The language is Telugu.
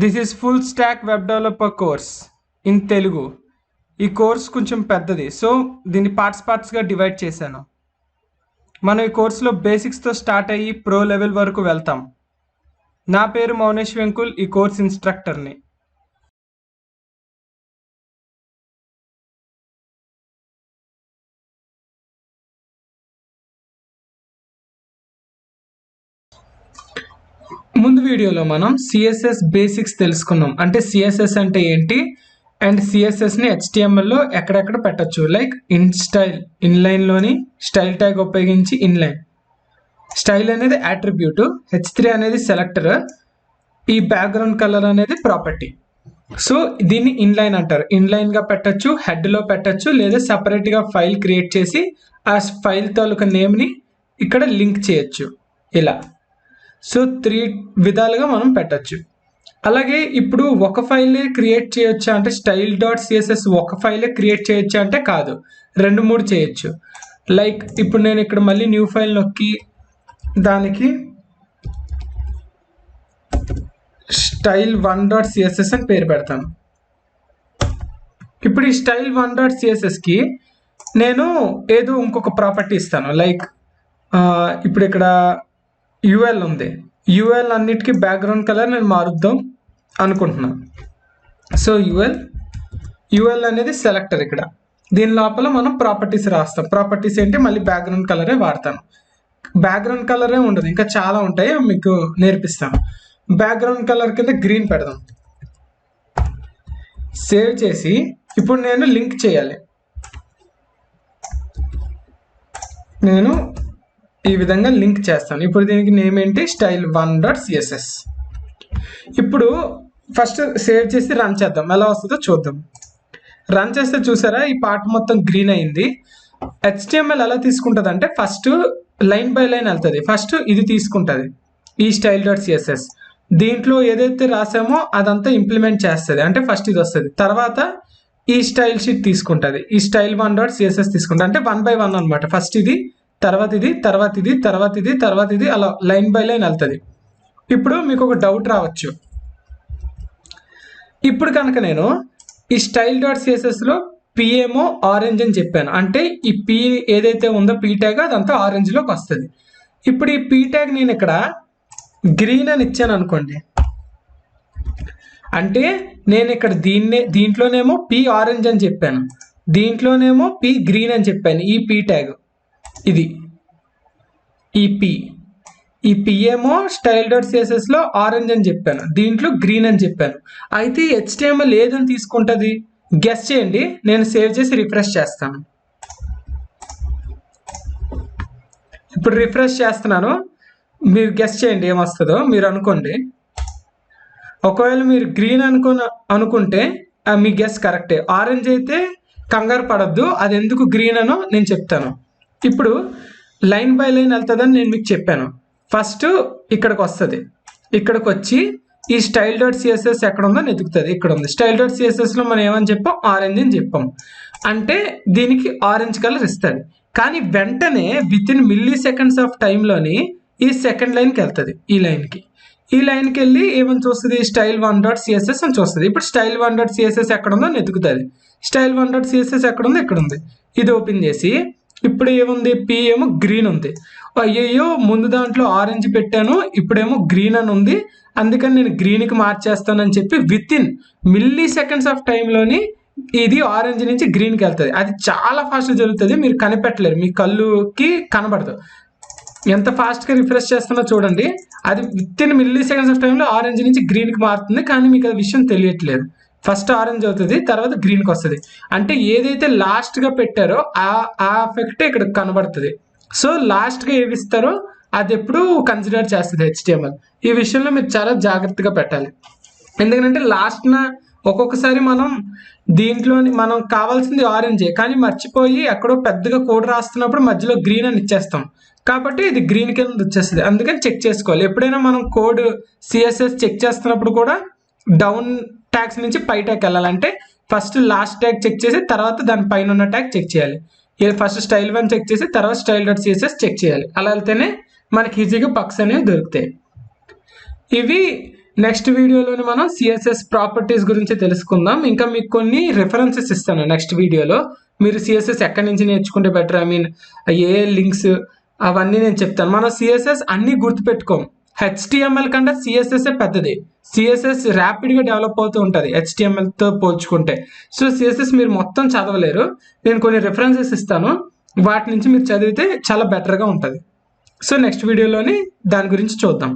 This is full stock web developer course in Telugu. ఈ కోర్స్ కొంచెం పెద్దది, సో దీన్ని పార్ట్స్గా డివైడ్ చేశాను. మనం ఈ కోర్సులో బేసిక్స్తో స్టార్ట్ అయ్యి ప్రో లెవెల్ వరకు వెళ్తాం. నా పేరు మౌనేష్ వెంకుల్, ఈ కోర్స్ ఇన్స్ట్రక్టర్ని. ముందు వీడియోలో మనం సిఎస్ఎస్ బేసిక్స్ తెలుసుకున్నాం. అంటే సిఎస్ఎస్ అంటే ఏంటి అండ్ సిఎస్ఎస్ని హెచ్టిఎంఎల్లో ఎక్కడెక్కడ పెట్టచ్చు. లైక్ ఇన్లైన్లోని స్టైల్ ట్యాగ్ ఉపయోగించి ఇన్లైన్. స్టైల్ అనేది అట్రిబ్యూట్, H3 అనేది సెలెక్టర్, ఈ బ్యాక్గ్రౌండ్ కలర్ అనేది ప్రాపర్టీ. సో దీన్ని ఇన్లైన్ అంటారు. ఇన్లైన్గా పెట్టచ్చు, హెడ్లో పెట్టచ్చు, లేదా సపరేట్గా ఫైల్ క్రియేట్ చేసి ఆ ఫైల్ తాలూకా నేమ్ని ఇక్కడ లింక్ చేయొచ్చు ఇలా. సో 3 విధాలుగా మనం పెట్టచ్చు. అలాగే ఇప్పుడు ఒక ఫైలే క్రియేట్ చేయొచ్చా అంటే style.css ఒక ఫైలే క్రియేట్ చేయొచ్చా అంటే కాదు, 2-3 చేయొచ్చు. లైక్ ఇప్పుడు నేను ఇక్కడ మళ్ళీ న్యూ ఫైల్ నొక్కి దానికి style1.css అని పేరు పెడతాను. ఇప్పుడు ఈ style1.cssకి నేను ఏదో ఇంకొక ప్రాపర్టీ ఇస్తాను. లైక్ ఇప్పుడు ఇక్కడ UL ఉంది, UL అన్నిటికీ బ్యాక్గ్రౌండ్ కలర్ నేను మారుద్దాం అనుకుంటున్నాను. సో UL అనేది సెలెక్టర్. ఇక్కడ దీని లోపల మనం ప్రాపర్టీస్ రాస్తాం. ప్రాపర్టీస్ ఏంటి, మళ్ళీ బ్యాక్గ్రౌండ్ కలరే వాడతాను. బ్యాక్గ్రౌండ్ కలరే ఉండదు, ఇంకా చాలా ఉంటాయి, మీకు నేర్పిస్తాను. బ్యాక్గ్రౌండ్ కలర్ కింద గ్రీన్ పెడదాం. సేవ్ చేసి ఇప్పుడు నేను లింక్ చేయాలి. నేను ఈ విధంగా లింక్ చేస్తాను. ఇప్పుడు దీనికి నేమ్ ఏంటి, style1.css. ఇప్పుడు ఫస్ట్ సేవ్ చేసి రన్ చేద్దాం, ఎలా వస్తుందో చూద్దాం. రన్ చేస్తే చూసారా ఈ పార్ట్ మొత్తం గ్రీన్ అయింది. HTML ఎలా తీసుకుంటుంది అంటే ఫస్ట్ లైన్ బై లైన్ వెళ్తుంది. ఫస్ట్ ఇది తీసుకుంటుంది ఈ style.css. దీంట్లో ఏదైతే రాసామో అదంతా ఇంప్లిమెంట్ చేస్తుంది. అంటే ఫస్ట్ ఇది వస్తుంది, తర్వాత ఈ స్టైల్ షీట్ తీసుకుంటుంది, ఈ style1.css తీసుకుంటుంది. అంటే 1 by 1 అనమాట. ఫస్ట్ ఇది, తర్వాత ఇది, తర్వాత ఇది, తర్వాత ఇది, తర్వాత ఇది, అలా లైన్ బై లైన్ వెళ్తుంది. ఇప్పుడు మీకు ఒక డౌట్ రావచ్చు. ఇప్పుడు కనుక నేను ఈ style.cssలో P ఏమో ఆరెంజ్ అని చెప్పాను, అంటే ఈ P ఏదైతే ఉందో P ట్యాగ్ అదంతా ఆరెంజ్లోకి వస్తుంది. ఇప్పుడు ఈ P ట్యాగ్ నేను ఇక్కడ గ్రీన్ అని ఇచ్చాను అనుకోండి, అంటే నేను ఇక్కడ దీంట్లోనేమో P ఆరెంజ్ అని చెప్పాను, దీంట్లోనేమో P గ్రీన్ అని చెప్పాను. ఈ P ట్యాగ్ ఇది, ఈ P ఏమో style.cssలో ఆరెంజ్ అని చెప్పాను, దీంట్లో గ్రీన్ అని చెప్పాను. అయితే HTML ఏదని తీసుకుంటుంది, గెస్ చేయండి. నేను సేవ్ చేసి రిఫ్రెష్ చేస్తాను. ఇప్పుడు రిఫ్రెష్ చేస్తున్నాను, మీరు గెస్ చేయండి ఏమొస్తుందో. మీరు అనుకోండి, ఒకవేళ మీరు గ్రీన్ అనుకుంటే మీ గెస్ కరెక్టే. ఆరెంజ్ అయితే కంగారు పడద్దు, అది ఎందుకు గ్రీన్ అనో నేను చెప్తాను. ఇప్పుడు లైన్ బై లైన్ వెళ్తుందని నేను మీకు చెప్పాను. ఫస్ట్ ఇక్కడికి వస్తుంది, ఇక్కడికి వచ్చి ఈ style.css ఎక్కడ ఉందో వెతుకుతుంది. ఇక్కడ ఉంది style.cssలో మనం ఏమని చెప్పాం, ఆరెంజ్ అని చెప్పాం. అంటే దీనికి ఆరెంజ్ కలర్ ఇస్తుంది. కానీ వెంటనే within milliseconds of టైంలోని ఈ సెకండ్ లైన్కి వెళ్తుంది. ఈ లైన్కి వెళ్ళి ఏమని చూస్తుంది, style1.css అని చూస్తుంది. ఇప్పుడు style1.css ఎక్కడ ఉందో వెతుకుతుంది. style1.css ఎక్కడ ఉంది, ఇక్కడ ఉంది. ఇది ఓపెన్ చేసి ఇప్పుడు ఏముంది, P ఏమో గ్రీన్ ఉంది. అయ్యయ్యో ముందు దాంట్లో ఆరెంజ్ పెట్టాను, ఇప్పుడేమో గ్రీన్ అని ఉంది, అందుకని నేను గ్రీన్కి మార్చేస్తానని చెప్పి within milliseconds of టైంలోని ఇది ఆరెంజ్ నుంచి గ్రీన్కి వెళ్తుంది. అది చాలా ఫాస్ట్గా జరుగుతుంది, మీరు కనిపెట్టలేరు, మీ కళ్ళుకి కనబడదు. ఎంత ఫాస్ట్గా రిఫ్రెష్ చేస్తున్నా చూడండి, అది with in milliseconds of టైంలో ఆరెంజ్ నుంచి గ్రీన్కి మారుతుంది. కానీ మీకు అది విషయం తెలియట్లేదు. ఫస్ట్ ఆరెంజ్ అవుతుంది, తర్వాత గ్రీన్కి వస్తుంది. అంటే ఏదైతే లాస్ట్గా పెట్టారో ఆ ఎఫెక్ట్ ఇక్కడ కనబడుతుంది. సో లాస్ట్గా ఏవి ఇస్తారో అది ఎప్పుడు కన్సిడర్ చేస్తుంది HTML. ఈ విషయంలో మీరు చాలా జాగ్రత్తగా పెట్టాలి. ఎందుకంటే లాస్ట్న ఒక్కొక్కసారి మనం కావాల్సింది ఆరెంజే, కానీ మర్చిపోయి ఎక్కడో పెద్దగా కోడ్ రాస్తున్నప్పుడు మధ్యలో గ్రీన్ అని ఇచ్చేస్తాం. కాబట్టి ఇది గ్రీన్ కింద వచ్చేస్తుంది. అందుకని చెక్ చేసుకోవాలి. ఎప్పుడైనా మనం కోడ్ CSS చెక్ చేస్తున్నప్పుడు కూడా డౌన్ ట్యాగ్స్ నుంచి పై ట్యాగ్ వెళ్ళాలంటే ఫస్ట్ లాస్ట్ ట్యాగ్ చెక్ చేసి తర్వాత దాని పైన ఉన్న ట్యాగ్ చెక్ చేయాలి. ఫస్ట్ style1 చెక్ చేసి తర్వాత style.css చెక్ చేయాలి. అలా వెళ్తేనే మనకి ఈజీగా బగ్స్ అనేవి దొరుకుతాయి. ఇవి నెక్స్ట్ వీడియోలోని మనం సిఎస్ఎస్ ప్రాపర్టీస్ గురించి తెలుసుకుందాం. ఇంకా మీకు కొన్ని రిఫరెన్సెస్ ఇస్తాను నెక్స్ట్ వీడియోలో. మీరు సిఎస్ఎస్ ఎక్కడి నుంచి నేర్చుకుంటే బెటర్, ఏ లింక్స్ అవన్నీ నేను చెప్తాను. మనం సిఎస్ఎస్ అన్నీ గుర్తుపెట్టుకోం. హెచ్టిఎంఎల్ కంటే సిఎస్ఎస్ పెద్దది. సిఎస్ఎస్ ర్యాపిడ్గా డెవలప్ అవుతూ ఉంటుంది హెచ్టిఎంఎల్తో పోల్చుకుంటే. సో సిఎస్ఎస్ మీరు మొత్తం చదవలేరు. నేను కొన్ని రిఫరెన్సెస్ ఇస్తాను, వాటి నుంచి మీరు చదివితే చాలా బెటర్గా ఉంటుంది. సో నెక్స్ట్ వీడియోలోని దాని గురించి చూద్దాం.